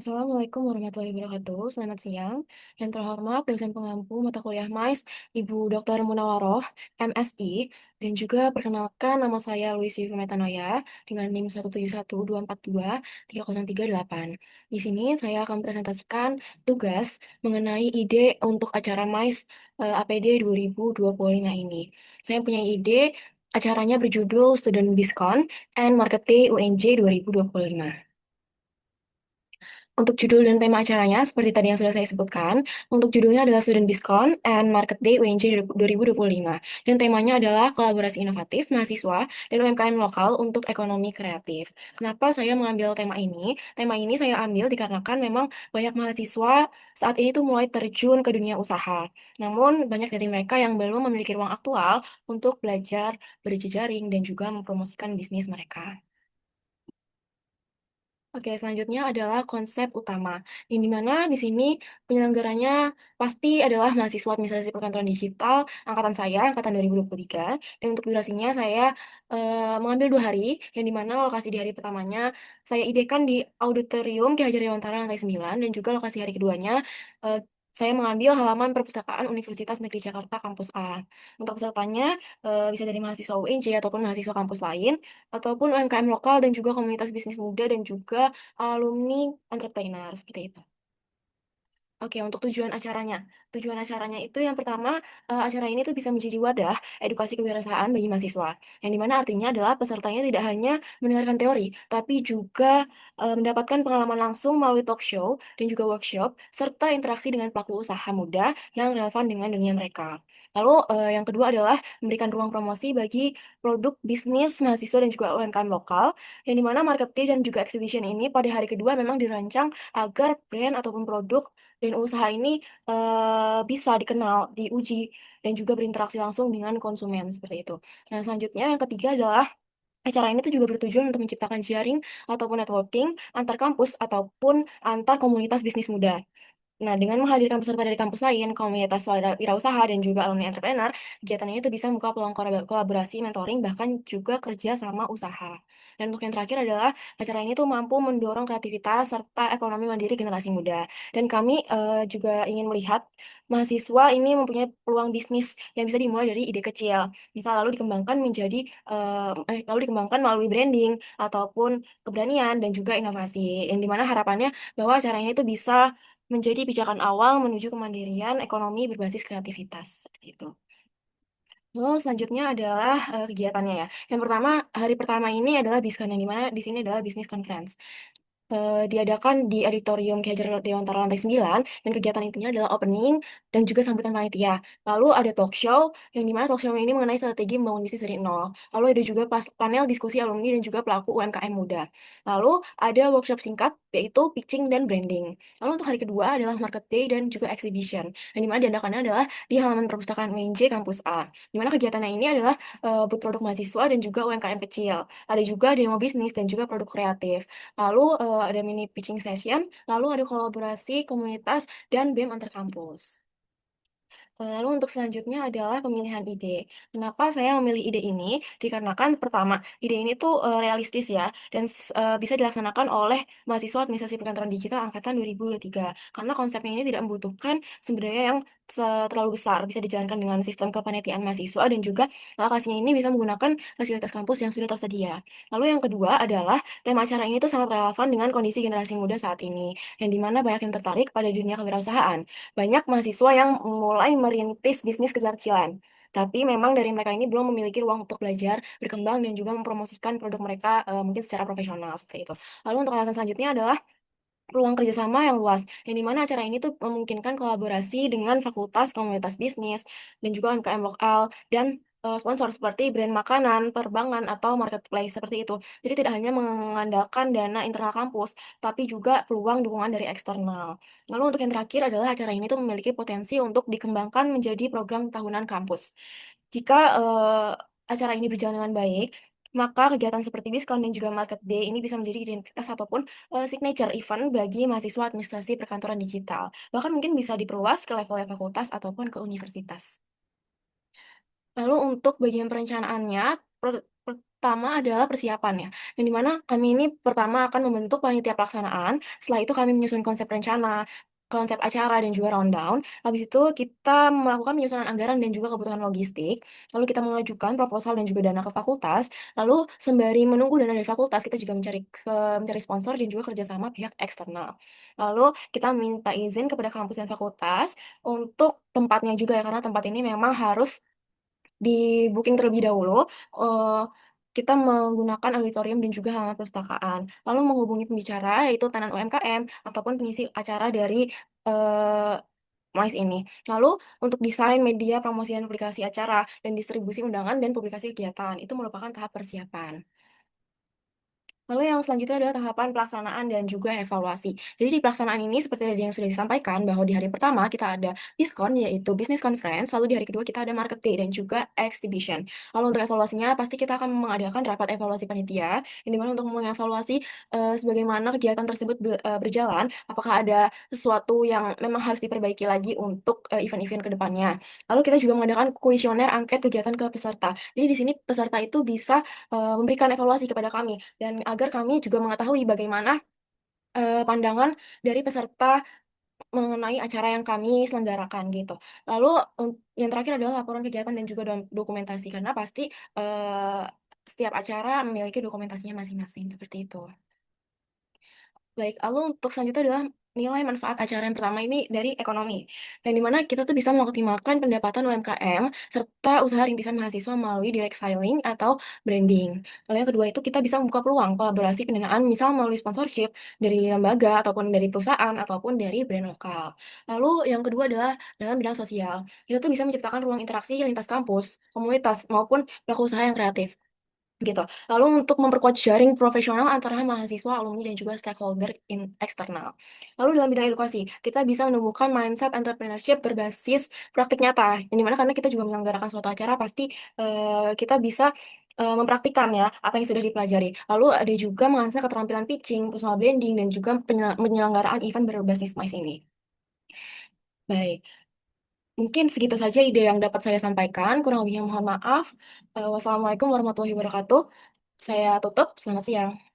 Assalamualaikum warahmatullahi wabarakatuh. Selamat siang. Yang terhormat dosen pengampu mata kuliah MAIS, Ibu Dr. Munawaroh, MSI, dan juga perkenalkan nama saya Luis Vivi Metanoia dengan NIM 17124230338. Di sini saya akan presentasikan tugas mengenai ide untuk acara MAIS APD 2025 ini. Saya punya ide acaranya berjudul Student Bizcon and Marketing UNJ 2025. Untuk judul dan tema acaranya, seperti tadi yang sudah saya sebutkan, untuk judulnya adalah Student Bizcon and Market Day UNJ 2025. Dan temanya adalah kolaborasi inovatif mahasiswa dan UMKM lokal untuk ekonomi kreatif. Kenapa saya mengambil tema ini? Tema ini saya ambil dikarenakan memang banyak mahasiswa saat ini tuh mulai terjun ke dunia usaha. Namun, banyak dari mereka yang belum memiliki ruang aktual untuk belajar berjejaring dan juga mempromosikan bisnis mereka. Oke, selanjutnya adalah konsep utama, yang dimana di sini penyelenggaranya pasti adalah mahasiswa administrasi perkantoran digital angkatan saya, angkatan 2023, dan untuk durasinya saya mengambil 2 hari, yang dimana lokasi di hari pertamanya saya idekan di Auditorium Ki Hajar Dewantara lantai 9, dan juga lokasi hari keduanya eh, saya mengambil halaman perpustakaan Universitas Negeri Jakarta Kampus A. Untuk pesertanya bisa dari mahasiswa UNJ ataupun mahasiswa kampus lain, ataupun UMKM lokal dan juga komunitas bisnis muda dan juga alumni entrepreneur seperti itu. Oke, untuk tujuan acaranya. Tujuan acaranya itu yang pertama, acara ini tuh bisa menjadi wadah edukasi kewirausahaan bagi mahasiswa. Yang dimana artinya adalah pesertanya tidak hanya mendengarkan teori, tapi juga mendapatkan pengalaman langsung melalui talk show dan juga workshop, serta interaksi dengan pelaku usaha muda yang relevan dengan dunia mereka. Lalu yang kedua adalah memberikan ruang promosi bagi produk bisnis mahasiswa dan juga UMKM lokal, yang dimana marketing dan juga exhibition ini pada hari kedua memang dirancang agar brand ataupun produk dan usaha ini bisa dikenal, diuji, dan juga berinteraksi langsung dengan konsumen seperti itu. Nah, selanjutnya yang ketiga adalah acara ini tuh juga bertujuan untuk menciptakan jaring ataupun networking antar kampus ataupun antar komunitas bisnis muda. Nah, dengan menghadirkan peserta dari kampus lain, komunitas wirausaha, dan juga alumni entrepreneur, kegiatan ini tuh bisa membuka peluang kolaborasi, mentoring, bahkan juga kerja sama usaha. Dan untuk yang terakhir adalah acara ini tuh mampu mendorong kreativitas serta ekonomi mandiri generasi muda. Dan kami juga ingin melihat mahasiswa ini mempunyai peluang bisnis yang bisa dimulai dari ide kecil. Bisa lalu dikembangkan lalu dikembangkan melalui branding ataupun keberanian dan juga inovasi. Yang dimana harapannya bahwa acara ini tuh bisa menjadi pijakan awal menuju kemandirian ekonomi berbasis kreativitas, seperti itu. Lalu selanjutnya adalah kegiatannya ya. Yang pertama, hari pertama ini adalah BISCON, yang dimana di sini adalah Business Conference. Diadakan di Auditorium Ki Hajar Dewantara lantai 9, dan kegiatan intinya adalah opening dan juga sambutan panitia. Lalu ada talk show, yang dimana talk show ini mengenai strategi membangun bisnis dari nol. Lalu ada juga panel diskusi alumni dan juga pelaku UMKM muda. Lalu ada workshop singkat, yaitu pitching dan branding. Lalu untuk hari kedua adalah market day dan juga exhibition, yang dimana diadakannya adalah di halaman perpustakaan UNJ Kampus A. Dimana kegiatannya ini adalah booth produk mahasiswa dan juga UMKM kecil. Ada juga demo bisnis dan juga produk kreatif. Lalu ada mini pitching session, lalu ada kolaborasi komunitas dan BEM antar kampus. Lalu untuk selanjutnya adalah pemilihan ide. Kenapa saya memilih ide ini? Dikarenakan pertama, ide ini tuh realistis ya, dan bisa dilaksanakan oleh mahasiswa administrasi perkantoran digital angkatan 2023. Karena konsepnya ini tidak membutuhkan sumber daya yang terlalu besar, bisa dijalankan dengan sistem kepanitiaan mahasiswa, dan juga lokasinya ini bisa menggunakan fasilitas kampus yang sudah tersedia. Lalu yang kedua adalah tema acara ini tuh sangat relevan dengan kondisi generasi muda saat ini, yang dimana banyak yang tertarik pada dunia kewirausahaan. Banyak mahasiswa yang mulai merintis bisnis kecil-kecilan, tapi memang dari mereka ini belum memiliki ruang untuk belajar, berkembang, dan juga mempromosikan produk mereka mungkin secara profesional seperti itu. Lalu untuk alasan selanjutnya adalah peluang kerjasama yang luas, yang dimana acara ini tuh memungkinkan kolaborasi dengan fakultas, komunitas bisnis, dan juga UMKM lokal, dan sponsor seperti brand makanan, perbankan, atau marketplace seperti itu. Jadi tidak hanya mengandalkan dana internal kampus, tapi juga peluang dukungan dari eksternal. Lalu untuk yang terakhir adalah acara ini tuh memiliki potensi untuk dikembangkan menjadi program tahunan kampus. Jika acara ini berjalan dengan baik, maka kegiatan seperti diskon dan juga market day ini bisa menjadi identitas ataupun signature event bagi mahasiswa administrasi perkantoran digital. Bahkan mungkin bisa diperluas ke level fakultas ataupun ke universitas. Lalu untuk bagian perencanaannya, Pertama adalah persiapan ya, yang dimana kami ini pertama akan membentuk panitia pelaksanaan, setelah itu kami menyusun konsep rencana, konsep acara dan juga rundown. Habis itu kita melakukan penyusunan anggaran dan juga kebutuhan logistik, lalu kita mengajukan proposal dan juga dana ke fakultas, lalu sembari menunggu dana dari fakultas, kita juga mencari sponsor dan juga kerjasama pihak eksternal. Lalu kita minta izin kepada kampus dan fakultas untuk tempatnya juga ya, karena tempat ini memang harus di-booking terlebih dahulu, kita menggunakan auditorium dan juga halaman perpustakaan. Lalu menghubungi pembicara, yaitu tenan UMKM ataupun pengisi acara dari, eee, MICE ini. Lalu untuk desain media, promosi, dan publikasi acara, dan distribusi undangan dan publikasi kegiatan, itu merupakan tahap persiapan. Lalu yang selanjutnya adalah tahapan pelaksanaan dan juga evaluasi. Jadi di pelaksanaan ini seperti tadi yang sudah disampaikan bahwa di hari pertama kita ada diskon yaitu business conference, lalu di hari kedua kita ada market day dan juga exhibition. Lalu untuk evaluasinya pasti kita akan mengadakan rapat evaluasi panitia, yang di mana untuk mengevaluasi sebagaimana kegiatan tersebut berjalan, apakah ada sesuatu yang memang harus diperbaiki lagi untuk event-event ke depannya. Lalu kita juga mengadakan kuesioner angket kegiatan ke peserta. Jadi di sini peserta itu bisa memberikan evaluasi kepada kami dan agar kami juga mengetahui bagaimana, pandangan dari peserta mengenai acara yang kami selenggarakan gitu. Lalu yang terakhir adalah laporan kegiatan dan juga dokumentasi karena pasti, setiap acara memiliki dokumentasinya masing-masing, seperti itu. Baik, lalu untuk selanjutnya adalah nilai manfaat acara yang pertama ini dari ekonomi, yang dimana kita tuh bisa mengoptimalkan pendapatan UMKM serta usaha rintisan mahasiswa melalui direct selling atau branding. Lalu yang kedua itu kita bisa membuka peluang kolaborasi pendanaan misal melalui sponsorship dari lembaga ataupun dari perusahaan ataupun dari brand lokal. Lalu yang kedua adalah dalam bidang sosial. Kita tuh bisa menciptakan ruang interaksi lintas kampus, komunitas maupun pelaku usaha yang kreatif. Gitu. Lalu untuk memperkuat jaring profesional antara mahasiswa, alumni, dan juga stakeholder eksternal. Lalu dalam bidang edukasi, kita bisa menumbuhkan mindset entrepreneurship berbasis praktik nyata. Yang dimana karena kita juga menyelenggarakan suatu acara, pasti kita bisa mempraktikkan ya apa yang sudah dipelajari. Lalu ada juga mengasah keterampilan pitching, personal branding, dan juga penyelenggaraan event berbasis MICE ini. Baik, mungkin segitu saja ide yang dapat saya sampaikan. Kurang lebihnya mohon maaf. Wassalamualaikum warahmatullahi wabarakatuh. Saya tutup, selamat siang.